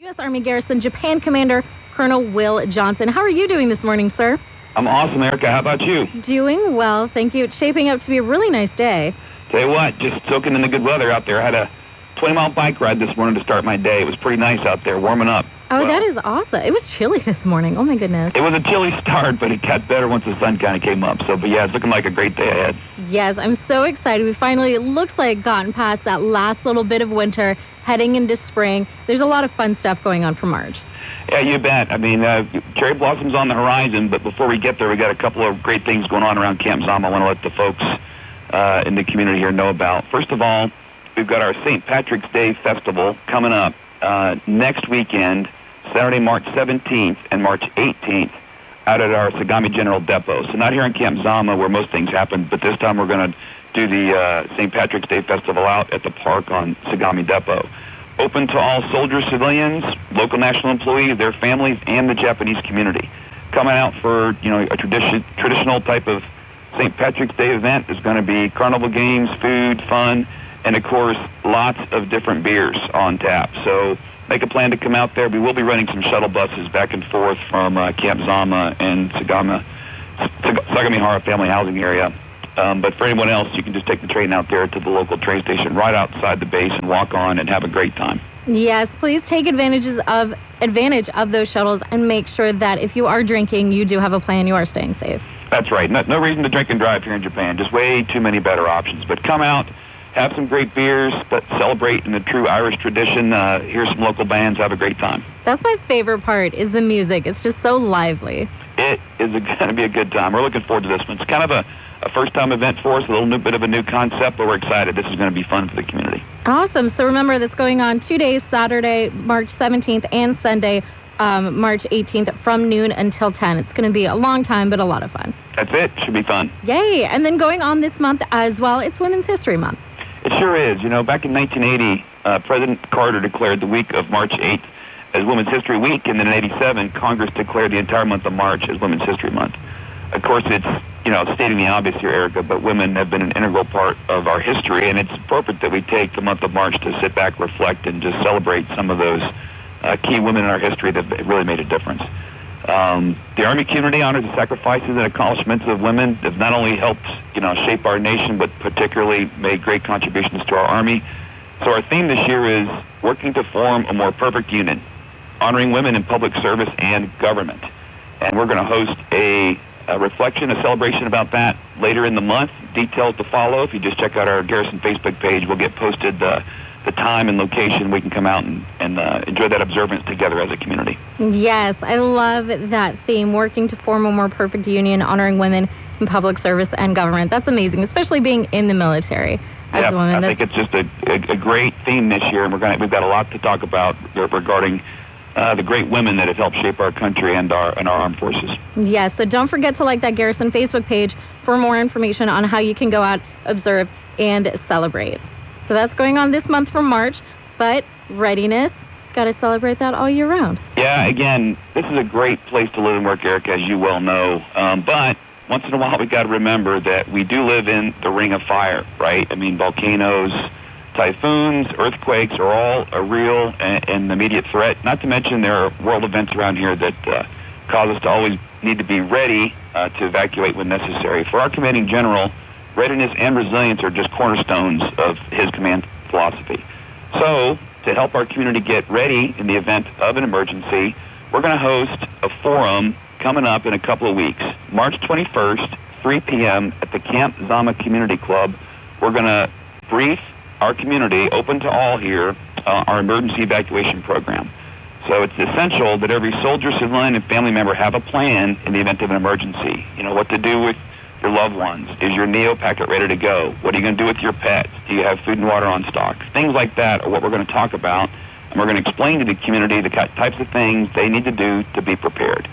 U.S. Army Garrison Japan Commander Colonel Will Johnson. How are you doing this morning, sir? I'm awesome, Erica. How about you? Doing well, thank you. It's shaping up to be a really nice day. Tell you what, just soaking in the good weather out there. I had a 20-mile bike ride this morning to start my day. It was pretty nice out there, warming up. Oh, well, that is awesome. It was chilly this morning. Oh, my goodness. It was a chilly start, but it got better once the sun kind of came up. But yeah, it's looking like a great day ahead. Yes, I'm so excited. We finally, it looks like, gotten past that last little bit of winter, heading into spring. There's a lot of fun stuff going on for March. Yeah, you bet. I mean, cherry blossoms on the horizon, but before we get there, we got a couple of great things going on around Camp Zama I want to let the folks in the community here know about. First of all, we've got our St. Patrick's Day Festival coming up next weekend, Saturday, March 17th and March 18th, out at our Sagami General Depot. So not here in Camp Zama where most things happen, but this time we're going to do the St. Patrick's Day Festival out at the park on Sagami Depot. Open to all soldiers, civilians, local national employees, their families, and the Japanese community. Coming out for, a traditional type of St. Patrick's Day event is going to be carnival games, food, fun, and, of course, lots of different beers on tap. So make a plan to come out there. We will be running some shuttle buses back and forth from Camp Zama and Sagamihara Family Housing Area. But for anyone else, you can just take the train out there to the local train station right outside the base and walk on and have a great time. Yes, please take advantage of those shuttles and make sure that if you are drinking, you do have a plan, you are staying safe. That's right. No reason to drink and drive here in Japan. Just way too many better options. But come out, have some great beers, but celebrate in the true Irish tradition. Hear some local bands, have a great time. That's my favorite part, is the music. It's just so lively. It is going to be a good time. We're looking forward to this one. It's kind of a first-time event for us, a little bit of a new concept, but we're excited. This is going to be fun for the community. Awesome. So remember, that's going on 2 days, Saturday, March 17th, and Sunday, March 18th, from noon until 10. It's going to be a long time, but a lot of fun. That's it. Should be fun. Yay. And then going on this month as well, it's Women's History Month. It sure is. Back in 1980, President Carter declared the week of March 8th as Women's History Week, and then in 87, Congress declared the entire month of March as Women's History Month. Of course, it's, stating the obvious here, Erica, but women have been an integral part of our history, and it's appropriate that we take the month of March to sit back, reflect, and just celebrate some of those key women in our history that really made a difference. The Army community honors the sacrifices and accomplishments of women that have not only helped, shape our nation, but particularly made great contributions to our Army. So our theme this year is working to form a more perfect union, honoring women in public service and government. And we're going to host a reflection, a celebration about that later in the month. Details to follow. If you just check out our Garrison Facebook page, we'll get posted the time and location. We can come out and enjoy that observance together as a community. Yes, I love that theme, working to form a more perfect union, honoring women in public service and government. That's amazing, especially being in the military as a woman. I think it's just a great theme this year, and we've got a lot to talk about regarding the great women that have helped shape our country and our armed forces. Yes, so don't forget to like that Garrison Facebook page for more information on how you can go out, observe, and celebrate. So that's going on this month for March, but readiness, got to celebrate that all year round. Yeah, again, this is a great place to live and work, Erica, as you well know. But once in a while, we've got to remember that we do live in the ring of fire, right? I mean, volcanoes, typhoons, earthquakes are all a real and immediate threat. Not to mention there are world events around here that cause us to always need to be ready to evacuate when necessary. For our commanding general, readiness and resilience are just cornerstones of his command philosophy. So, to help our community get ready in the event of an emergency, we're going to host a forum coming up in a couple of weeks. March 21st, 3 p.m. at the Camp Zama Community Club. We're going to brief our community, open to all here, our emergency evacuation program. So it's essential that every soldier, civilian, and family member have a plan in the event of an emergency. What to do with your loved ones. Is your NEO packet ready to go? What are you going to do with your pets? Do you have food and water on stock? Things like that are what we're going to talk about, and we're going to explain to the community the types of things they need to do to be prepared.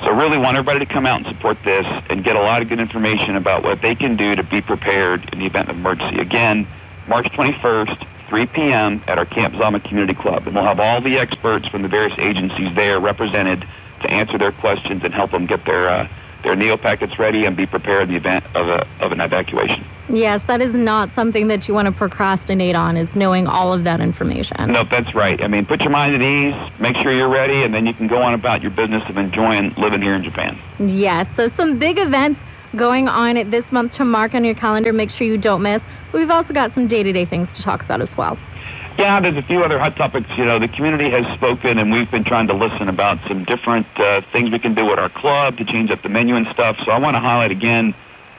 So really want everybody to come out and support this and get a lot of good information about what they can do to be prepared in the event of emergency. Again, March 21st, 3 p.m. at our Camp Zama Community Club. And we'll have all the experts from the various agencies there represented to answer their questions and help them get their their meal packets ready and be prepared in the event of an evacuation. Yes, that is not something that you want to procrastinate on, is knowing all of that information. No, that's right. I mean, put your mind at ease, make sure you're ready, and then you can go on about your business of enjoying living here in Japan. Yes, so some big events going on this month to mark on your calendar. Make sure you don't miss. But we've also got some day-to-day things to talk about as well. Yeah, there's a few other hot topics. You know, the community has spoken, and we've been trying to listen about some different things we can do at our club to change up the menu and stuff. So I want to highlight again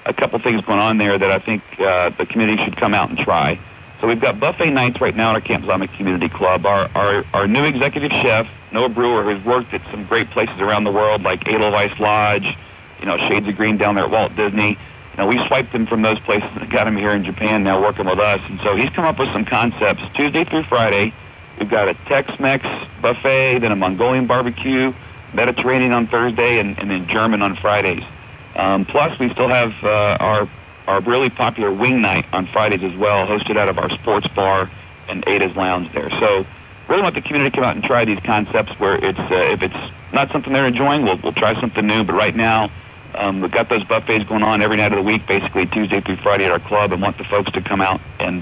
a couple things going on there that I think the community should come out and try. So we've got buffet nights right now at our Camp Zama Community Club. Our new executive chef, Noah Brewer, who's worked at some great places around the world like Edelweiss Lodge, you know, Shades of Green down there at Walt Disney. You know, we swiped him from those places and got him here in Japan now working with us. And so he's come up with some concepts. Tuesday through Friday, we've got a Tex-Mex buffet, then a Mongolian barbecue, Mediterranean on Thursday, and then German on Fridays. Plus, we still have our really popular wing night on Fridays as well, hosted out of our sports bar and Ada's Lounge there. So really want the community to come out and try these concepts where it's if it's not something they're enjoying, we'll try something new. But right now, we've got those buffets going on every night of the week, basically Tuesday through Friday at our club, and want the folks to come out and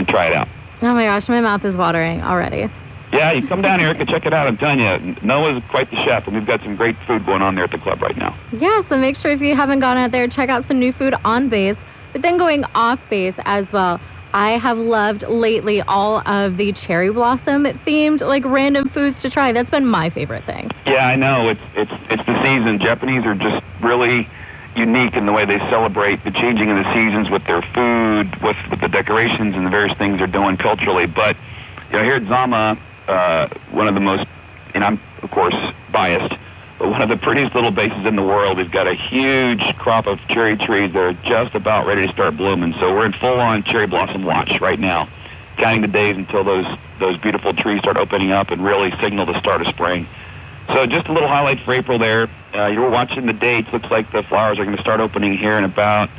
try it out. Oh my gosh, my mouth is watering already. Yeah, you come down here, Erica, check it out. I'm telling you, Noah's quite the chef, and we've got some great food going on there at the club right now. Yeah, so make sure if you haven't gone out there, check out some new food on base, but then going off base as well. I have loved lately all of the cherry blossom themed, like, random foods to try. That's been my favorite thing. Yeah, I know. It's the season. Japanese are just really unique in the way they celebrate the changing of the seasons with their food, with the decorations and the various things they're doing culturally. But, you know, here at Zama, one of the most, and I'm, of course, biased, but one of the prettiest little bases in the world. We've got a huge crop of cherry trees that are just about ready to start blooming. So we're in full-on cherry blossom watch right now, counting the days until those beautiful trees start opening up and really signal the start of spring. So just a little highlight for April there. You were watching the dates. Looks like the flowers are going to start opening here in about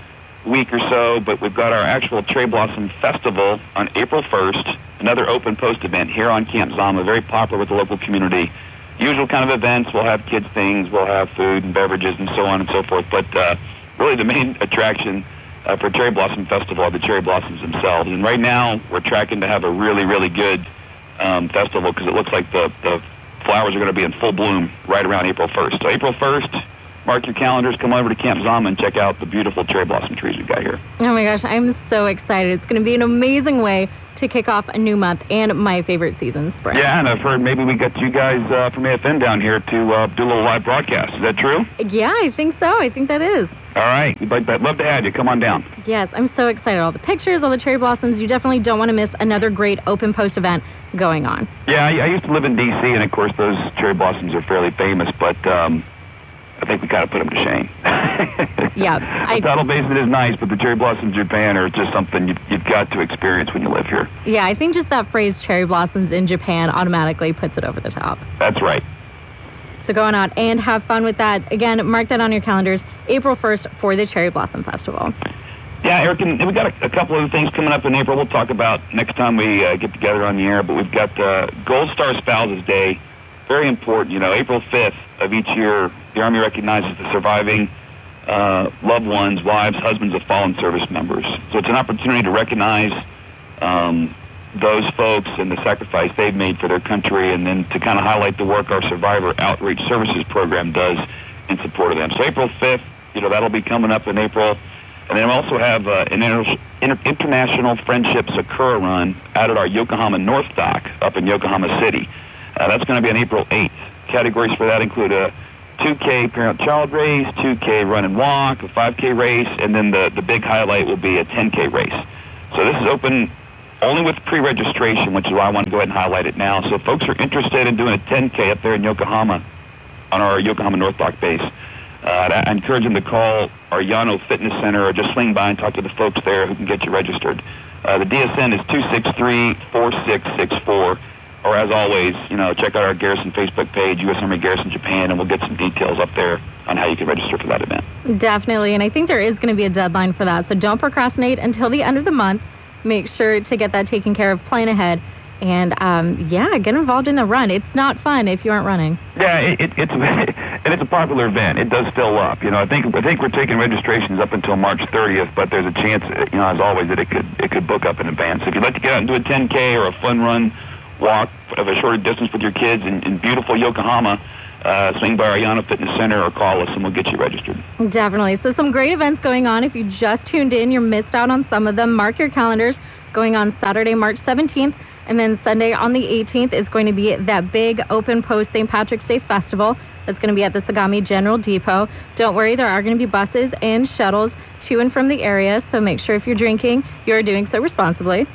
a week or so, but we've got our actual Cherry Blossom Festival on April 1st, another open post event here on Camp Zama, very popular with the local community. Usual kind of events. We'll have kids things, we'll have food and beverages and so on and so forth, but really the main attraction for Cherry Blossom Festival are the cherry blossoms themselves. And right now we're tracking to have a really, really good festival because it looks like the flowers are going to be in full bloom right around April 1st. So April 1st, mark your calendars, come over to Camp Zama and check out the beautiful cherry blossom trees we've got here. Oh my gosh, I'm so excited. It's going to be an amazing way to kick off a new month and my favorite season, spring. Yeah, and I've heard maybe we got you guys from AFN down here to do a little live broadcast. Is that true? Yeah, I think so. I think that is. All right. We'd like that. Love to have you. Come on down. Yes, I'm so excited. All the pictures, all the cherry blossoms. You definitely don't want to miss another great open post event going on. Yeah, I used to live in D.C., and of course those cherry blossoms are fairly famous, but I think we got to put them to shame. Yeah. The Tuttle Basin is nice, but the cherry blossoms in Japan are just something you've got to experience when you live here. Yeah, I think just that phrase, cherry blossoms in Japan, automatically puts it over the top. That's right. So go on out and have fun with that. Again, mark that on your calendars, April 1st for the Cherry Blossom Festival. Yeah, Eric, and we got a couple of things coming up in April we'll talk about next time we get together on the air, but we've got Gold Star Spouses Day. Very important. You know, April 5th of each year, the Army recognizes the surviving loved ones, wives, husbands of fallen service members. So it's an opportunity to recognize those folks and the sacrifice they've made for their country, and then to kind of highlight the work our Survivor Outreach Services program does in support of them. So April 5th, you know, that'll be coming up in April. And then we also have an International Friendship Sakura Run out at our Yokohama North Dock up in Yokohama City. That's going to be on April 8th. Categories for that include a 2K parent-child race, 2K run and walk, a 5K race, and then the big highlight will be a 10K race. So this is open only with pre-registration, which is why I want to go ahead and highlight it now. So if folks are interested in doing a 10K up there in Yokohama on our Yokohama North Dock base, I encourage them to call our Yano Fitness Center or just swing by and talk to the folks there who can get you registered. The DSN is 263-4664. Or as always, you know, check out our Garrison Facebook page, U.S. Army Garrison Japan, and we'll get some details up there on how you can register for that event. Definitely, and I think there is going to be a deadline for that, so don't procrastinate until the end of the month. Make sure to get that taken care of, plan ahead, and, get involved in the run. It's not fun if you aren't running. Yeah, And it's a popular event. It does fill up. I think we're taking registrations up until March 30th, but there's a chance, as always, that it could book up in advance. If you'd like to get out and do a 10K or a fun run, walk of a shorter distance with your kids in beautiful Yokohama, swing by our Ayano Fitness Center or call us and we'll get you registered. Definitely. So some great events going on. If you just tuned in, you missed out on some of them. Mark your calendars. Going on Saturday, March 17th, and then Sunday on the 18th is going to be that big open post St. Patrick's Day Festival. That's going to be at the Sagami General Depot. Don't worry, there are going to be buses and shuttles to and from the area, so make sure if you're drinking, you're doing so responsibly.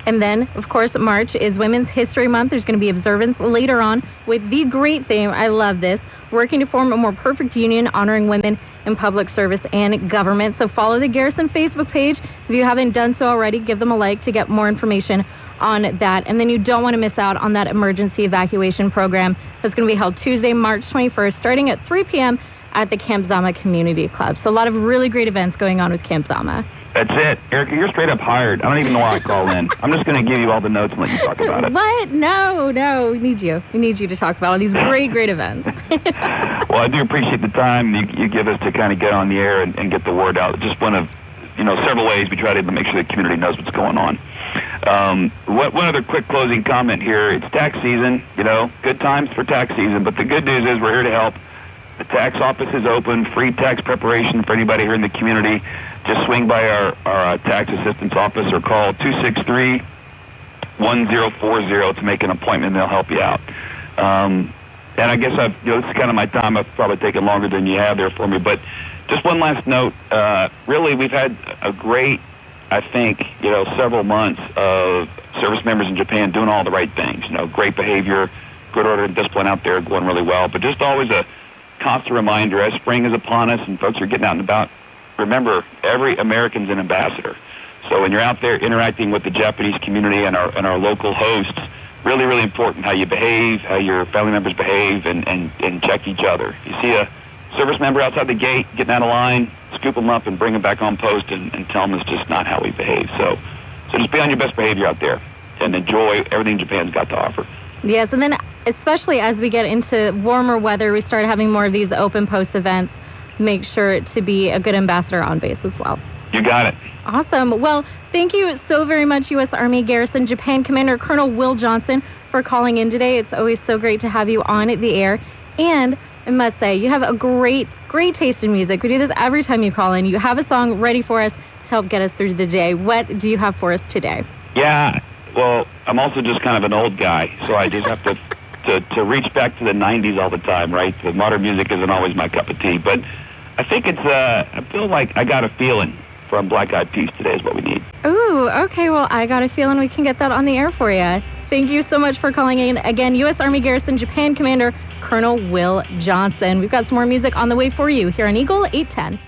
And then, of course, March is Women's History Month. There's going to be observance later on with the great theme, I love this, working to form a more perfect union, honoring women in public service and government. So follow the Garrison Facebook page. If you haven't done so already, give them a like to get more information on that. And then you don't want to miss out on that emergency evacuation program that's going to be held Tuesday, March 21st, starting at 3 p.m. at the Camp Zama Community Club. So a lot of really great events going on with Camp Zama. That's it. Erica, you're straight up hired. I don't even know why I call in. I'm just going to give you all the notes and let you talk about it. What? No. We need you. We need you to talk about all these great events. Well, I do appreciate the time you give us to kind of get on the air and get the word out. Just one of, several ways we try to make sure the community knows what's going on. One other quick closing comment here. It's tax season, good times for tax season, but the good news is we're here to help. The tax office is open, free tax preparation for anybody here in the community. Just swing by our tax assistance office or call 263-1040 to make an appointment, and they'll help you out. And I guess this is kind of my time. I've probably taken longer than you have there for me. But just one last note. Really, we've had a great, I think, several months of service members in Japan doing all the right things. Great behavior, good order and discipline out there, going really well. But just always a constant reminder as spring is upon us and folks are getting out and about. Remember, every American's an ambassador. So when you're out there interacting with the Japanese community and our local hosts, really, really important how you behave, how your family members behave, and check each other. You see a service member outside the gate getting out of line, scoop them up and bring them back on post and tell them it's just not how we behave. So just be on your best behavior out there and enjoy everything Japan's got to offer. Yes, and then especially as we get into warmer weather, we start having more of these open post events. Make sure to be a good ambassador on base as well. You got it. Awesome. Well, thank you so very much, U.S. Army Garrison Japan Commander Colonel Will Johnson, for calling in today. It's always so great to have you on the air. And I must say, you have a great taste in music. We do this every time you call in. You have a song ready for us to help get us through the day. What do you have for us today? Yeah, well, I'm also just kind of an old guy, so I just have to reach back to the 90s all the time, right? The modern music isn't always my cup of tea, but I think it's, I feel like I Got a Feeling from Black Eyed Peas today is what we need. Ooh, okay, well, I got a feeling we can get that on the air for you. Thank you so much for calling in. Again, U.S. Army Garrison Japan Commander Colonel Will Johnson. We've got some more music on the way for you here on Eagle 810.